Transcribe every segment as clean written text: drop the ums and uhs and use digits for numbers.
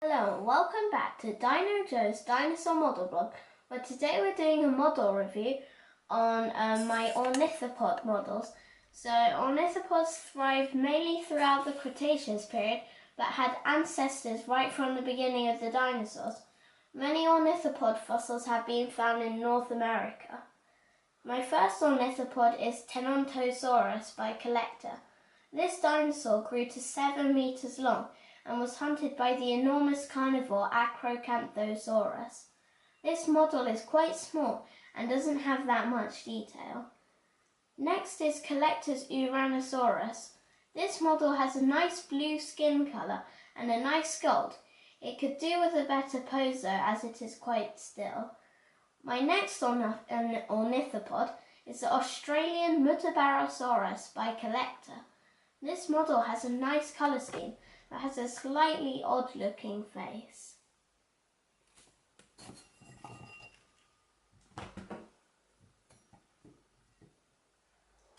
Hello and welcome back to Dino Joe's Dinosaur Model Blog, where today we're doing a model review on my ornithopod models. So ornithopods thrived mainly throughout the Cretaceous period, but had ancestors right from the beginning of the dinosaurs. Many ornithopod fossils have been found in North America. My first ornithopod is Tenontosaurus by CollectA. This dinosaur grew to 7 meters long and was hunted by the enormous carnivore Acrocanthosaurus. This model is quite small and doesn't have that much detail. Next is CollectA's Uranosaurus. This model has a nice blue skin colour and a nice sculpt. It could do with a better pose though, as it is quite still. My next ornithopod is the Australian Mutabarosaurus by CollectA. This model has a nice colour scheme but has a slightly odd looking face.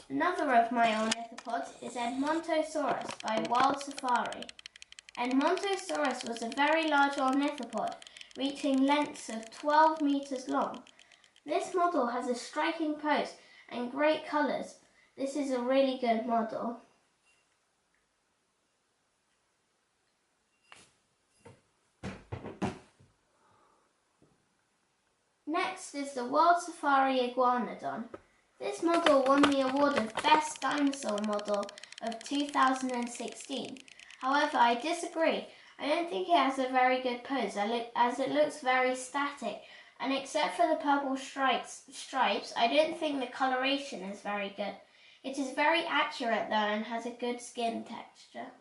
Another of my ornithopods is Edmontosaurus by Wild Safari. Edmontosaurus was a very large ornithopod, reaching lengths of 12 meters long. This model has a striking pose and great colours. This is a really good model. Next is the Wild Safari Iguanodon. This model won the award of Best Dinosaur Model of 2016. However, I disagree. I don't think it has a very good pose as it looks very static, and except for the purple stripes, I don't think the coloration is very good. It is very accurate though and has a good skin texture.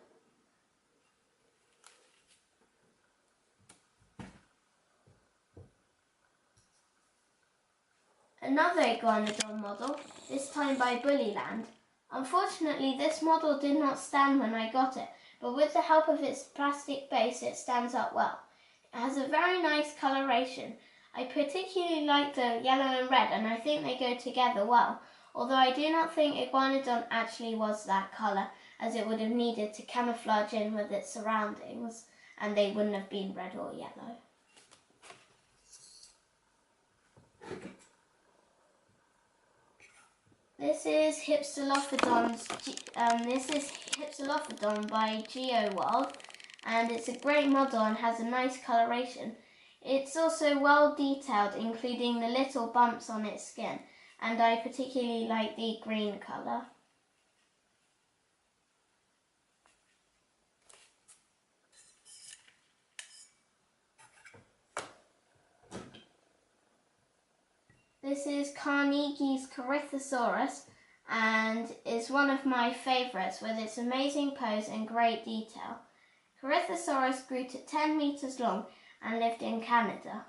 Another Iguanodon model, this time by Bullyland. Unfortunately, this model did not stand when I got it, but with the help of its plastic base it stands up well. It has a very nice coloration. I particularly like the yellow and red, and I think they go together well, although I do not think Iguanodon actually was that colour, as it would have needed to camouflage in with its surroundings, and they wouldn't have been red or yellow. This is Hypsilophodon by Geoworld, and it's a great model and has a nice coloration. It's also well detailed, including the little bumps on its skin, and I particularly like the green colour. This is Carnegie's Corythosaurus and is one of my favourites with its amazing pose and great detail. Corythosaurus grew to 10 meters long and lived in Canada.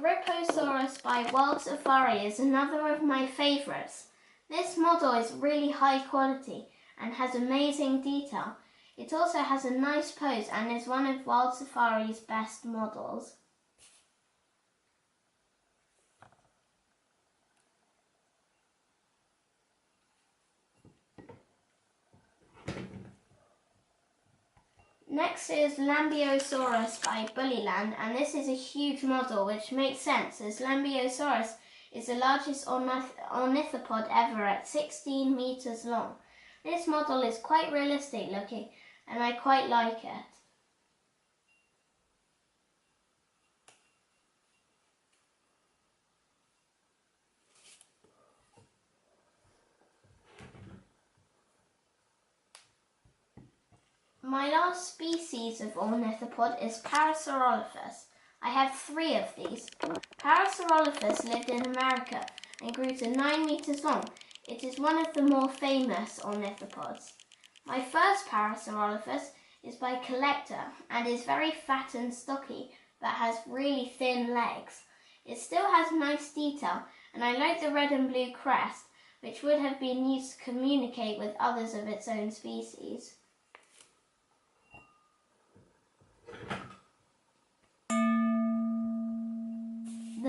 Gripposaurus by Wild Safari is another of my favourites. This model is really high quality and has amazing detail. It also has a nice pose and is one of Wild Safari's best models. Next is Lambeosaurus by Bullyland, and this is a huge model, which makes sense as Lambeosaurus is the largest ornithopod ever at 16 meters long. This model is quite realistic looking and I quite like it. My last species of ornithopod is Parasaurolophus. I have 3 of these. Parasaurolophus lived in America and grew to 9 meters long. It is one of the more famous ornithopods. My first Parasaurolophus is by CollectA and is very fat and stocky but has really thin legs. It still has nice detail and I like the red and blue crest, which would have been used to communicate with others of its own species.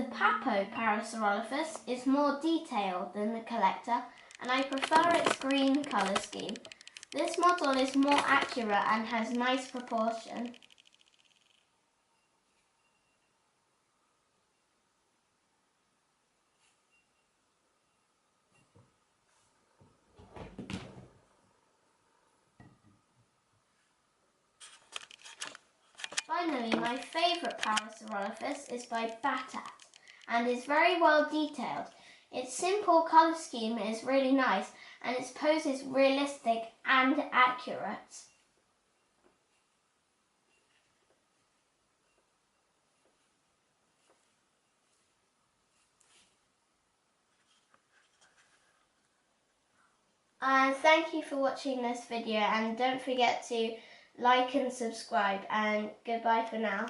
The Papo Parasaurolophus is more detailed than the CollectA, and I prefer its green colour scheme. This model is more accurate and has nice proportion. Finally, my favourite Parasaurolophus is by Battat and is very well detailed. Its simple colour scheme is really nice and its pose is realistic and accurate. And thank you for watching this video, and don't forget to like and subscribe, and goodbye for now.